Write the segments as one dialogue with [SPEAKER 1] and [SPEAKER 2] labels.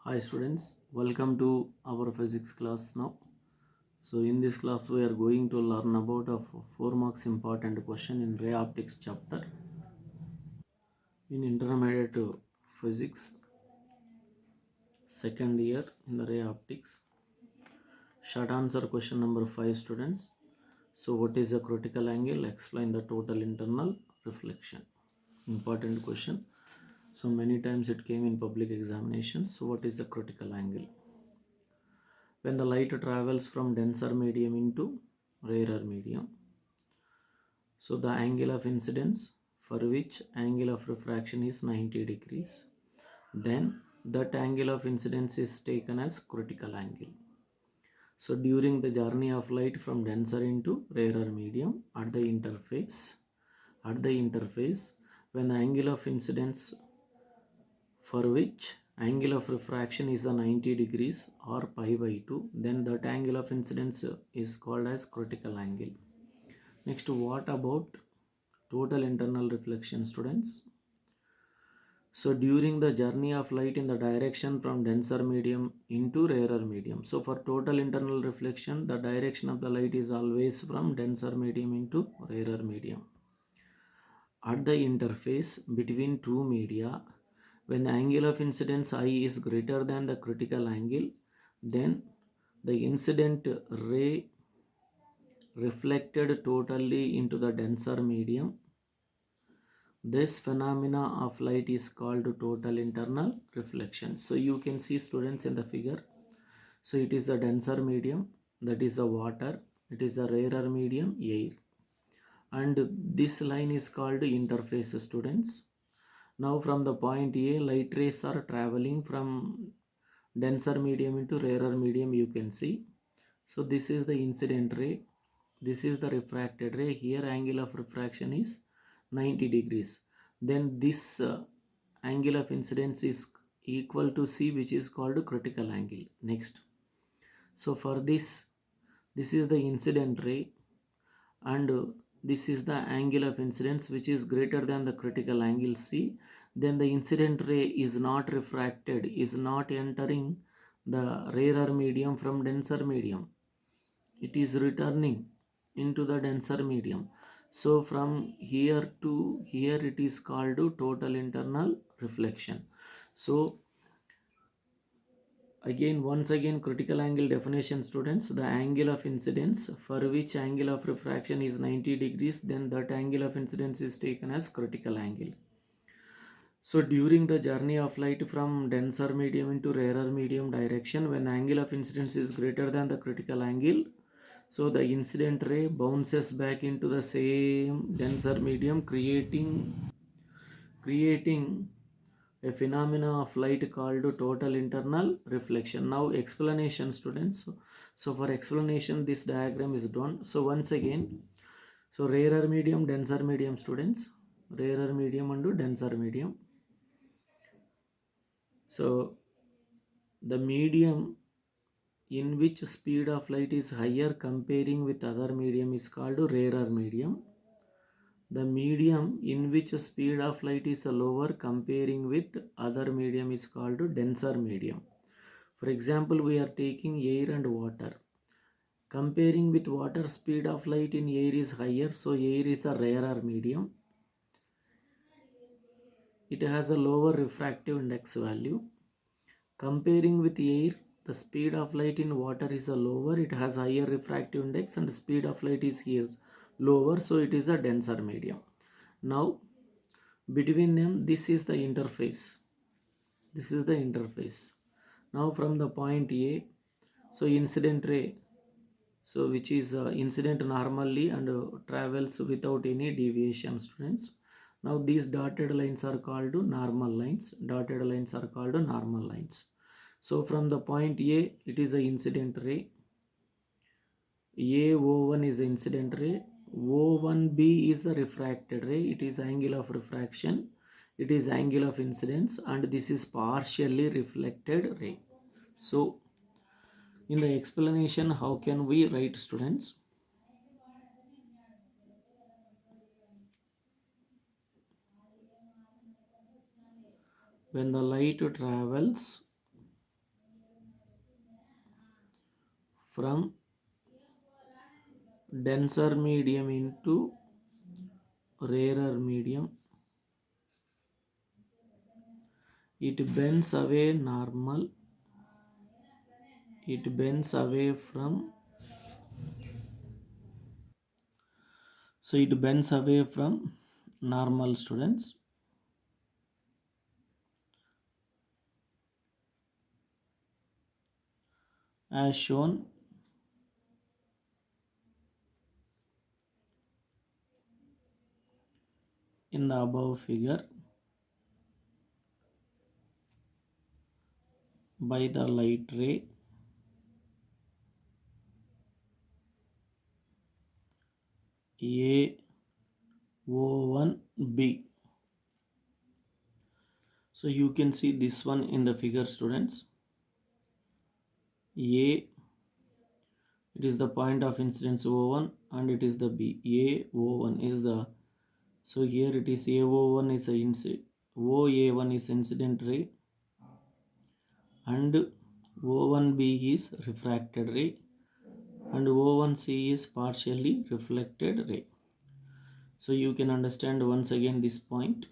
[SPEAKER 1] Hi students, welcome to our physics class now. So in this class we are going to learn about a 4 marks important question in ray optics chapter in intermediate physics second year in the ray optics. Short answer question number 5 students. So what is a critical angle? Explain the total internal reflection. Important question. So many times it came in public examinations. So what is the critical angle? When the light travels from denser medium into rarer medium, so the angle of incidence for which angle of refraction is 90 degrees, then that angle of incidence is taken as critical angle. So during the journey of light from denser into rarer medium at the interface, when the angle of incidence for which angle of refraction is a 90 degrees or pi by 2, then that angle of incidence is called as critical angle. Next, what about total internal reflection, students? So during the journey of light in the direction from denser medium into rarer medium, so for total internal reflection, the direction of the light is always from denser medium into rarer medium. At the interface between two media, when the angle of incidence I is greater than the critical angle, then the incident ray reflected totally into the denser medium. This phenomena of light is called total internal reflection. So you can see, students, in the figure. So it is a denser medium, that is the water. It is a rarer medium, air. And this line is called interface, students. Now from the point A, light rays are traveling from denser medium into rarer medium, you can see. So this is the incident ray. This is the refracted ray. Here angle of refraction is 90 degrees. Then this angle of incidence is equal to C, which is called critical angle. Next. So for this is the incident ray, and this is the angle of incidence which is greater than the critical angle C. Then the incident ray is not refracted, is not entering the rarer medium from denser medium. It is returning into the denser medium. So from here to here it is called total internal reflection. So once again critical angle definition, students. The angle of incidence for which angle of refraction is 90 degrees, then that angle of incidence is taken as critical angle. So during the journey of light from denser medium into rarer medium direction, when angle of incidence is greater than the critical angle, so the incident ray bounces back into the same denser medium, creating a phenomena of light called total internal reflection. Now explanation, students. So for explanation, this diagram is drawn. So once again, so rarer medium, denser medium, students. Rarer medium and denser medium. So the medium in which speed of light is higher comparing with other medium is called rarer medium. The medium in which speed of light is lower comparing with other medium is called denser medium. For example, we are taking air and water. Comparing with water, speed of light in air is higher, so air is a rarer medium. It has a lower refractive index value. Comparing with air, the speed of light in water is a lower, it has higher refractive index, and speed of light is here lower, so it is a denser medium. Now between them, this is the interface. This is the interface. Now from the point A, so incident ray, so which is incident normally and travels without any deviation, students. Now these dotted lines are called normal lines. Dotted lines are called normal lines. So from the point A, it is the incident ray. AO1 is the incident ray. O1B is the refracted ray. It is angle of refraction. It is angle of incidence, and this is partially reflected ray. So in the explanation, how can we write, students? When the light travels from denser medium into rarer medium. It bends away normal. It bends away from, so it bends away from normal, students. As shown in the above figure by the light ray AO1B. So you can see this one in the figure, students. A, it is the point of incidence O1 and it is the B. AO1 is the, so here it is AO1 is a OA1 is incident ray and O1B is refracted ray and O1C is partially reflected ray. So you can understand once again this point.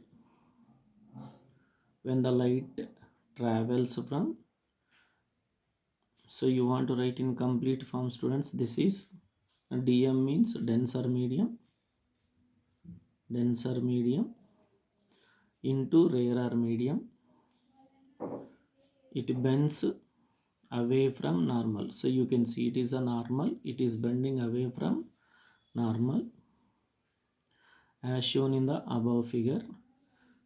[SPEAKER 1] When the light travels from, so you want to write in complete form, students. This is DM means denser medium into rarer medium. It bends away from normal. So you can see it is a normal. It is bending away from normal as shown in the above figure.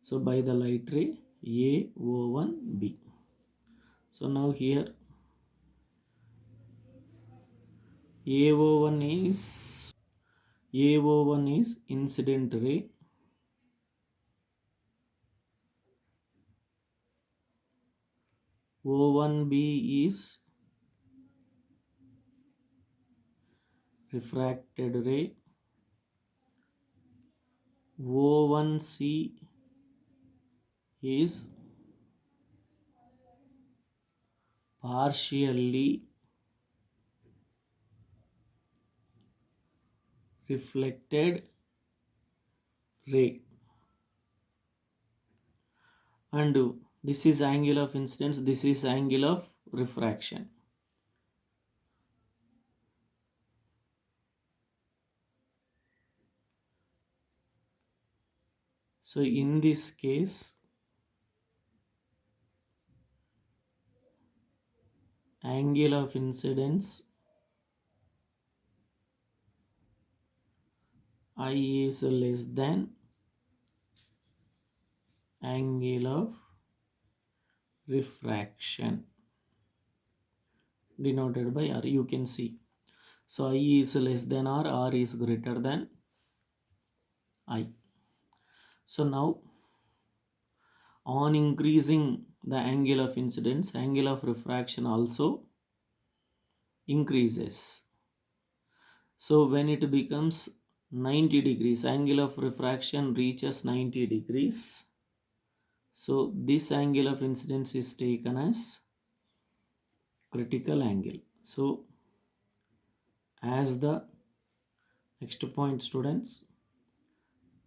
[SPEAKER 1] So by the light ray AO1B. So now here AO1 is incident ray. O1B is refracted ray. O1C is partially reflected ray. And this is angle of incidence, this is angle of refraction. So in this case, angle of incidence I is less than angle of refraction denoted by R. You can see. So I is less than R is greater than I. So now on increasing the angle of incidence, angle of refraction also increases. So when it becomes 90 degrees, angle of refraction reaches 90 degrees. So this angle of incidence is taken as critical angle. So as the next point, students,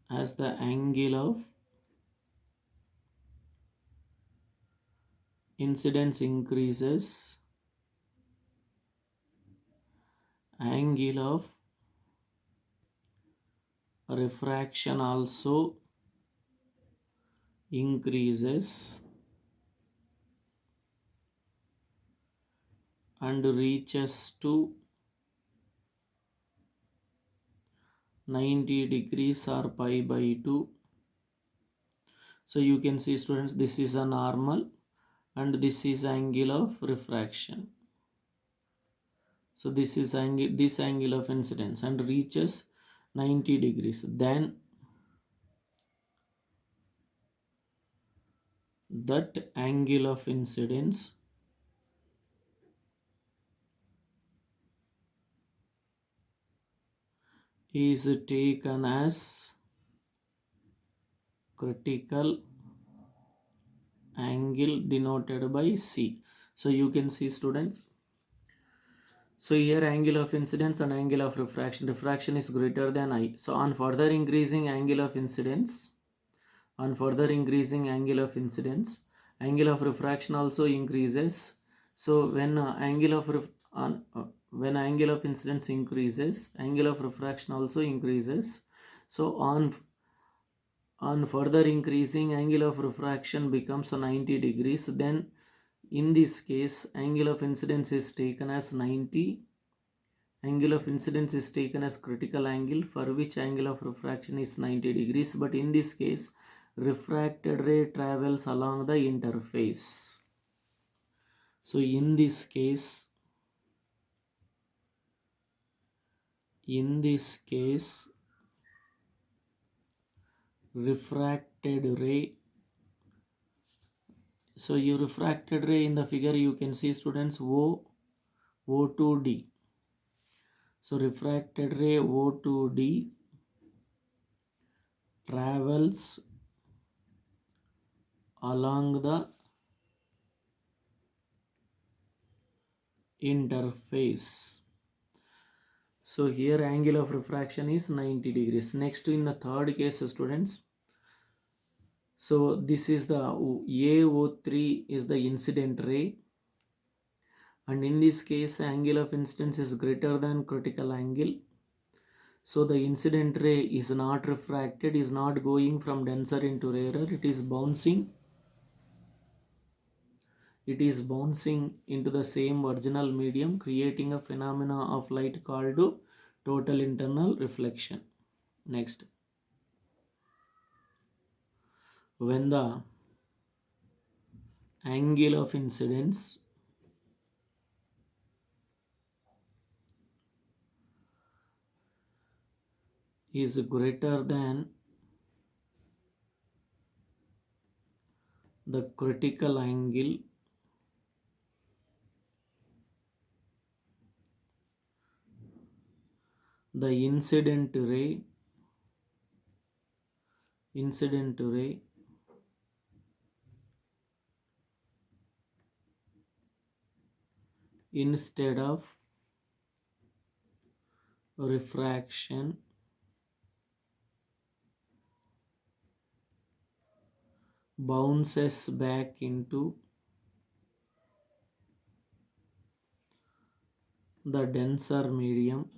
[SPEAKER 1] as the angle of incidence increases, angle of refraction also increases and reaches to 90 degrees or pi by 2. So you can see, students, this is a normal and this is angle of refraction. So this is angle of incidence and reaches 90 degrees. Then that angle of incidence is taken as critical angle denoted by C. So you can see, students, So here angle of incidence and angle of refraction is greater than I. So on further increasing angle of incidence, angle of refraction also increases. So when when angle of incidence increases, angle of refraction also increases. So on further increasing, angle of refraction becomes 90 degrees. Then in this case, angle of incidence is taken as 90. Angle of incidence is taken as critical angle, for which angle of refraction is 90 degrees. But in this case, refracted ray travels along the interface. So in this case, refracted ray, so your refracted ray in the figure you can see, students, O2D. So refracted ray O2D travels along the interface. So here angle of refraction is 90 degrees. Next, in the third case, students, so this is the AO3 is the incident ray, and in this case angle of incidence is greater than critical angle. So the incident ray is not refracted, is not going from denser into rarer, it is bouncing into the same original medium, creating a phenomena of light called total internal reflection. Next, when the angle of incidence is greater than the critical angle, the incident ray instead of refraction bounces back into the denser medium,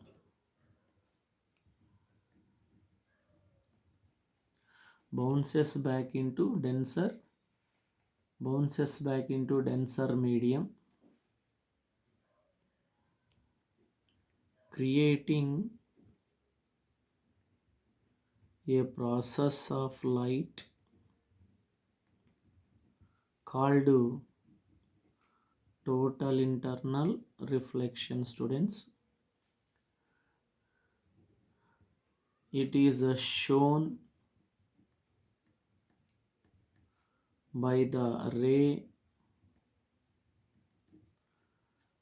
[SPEAKER 1] bounces back into denser medium, creating a process of light called total internal reflection. Students, it is shown by the ray.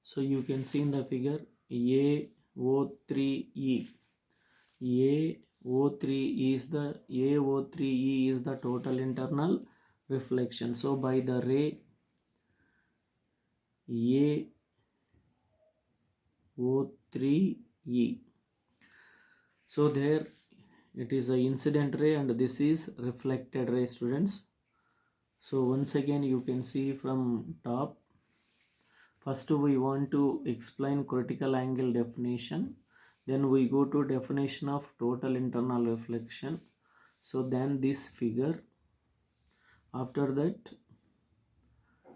[SPEAKER 1] So you can see in the figure AO3E. AO3E is the total internal reflection. So by the ray AO3E, so there it is a incident ray and this is reflected ray, students. So once again you can see from top. First we want to explain critical angle definition, then we go to definition of total internal reflection. So then this figure, after that,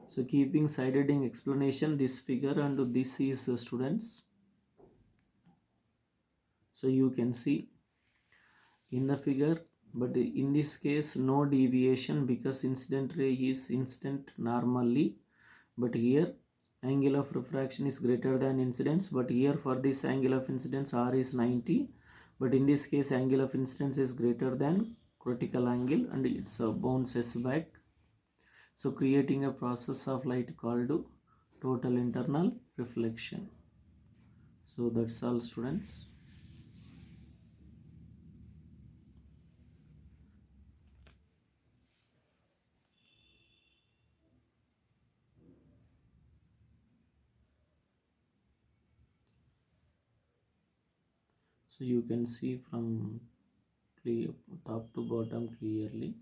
[SPEAKER 1] so keeping side heading explanation, this figure and this is students. So you can see in the figure, but in this case no deviation because incident ray is incident normally, but here angle of refraction is greater than incidence, but here for this angle of incidence R is 90, but in this case angle of incidence is greater than critical angle and it's bounces back, so creating a process of light called total internal reflection. So that's all, students. So you can see from clear, top to bottom clearly.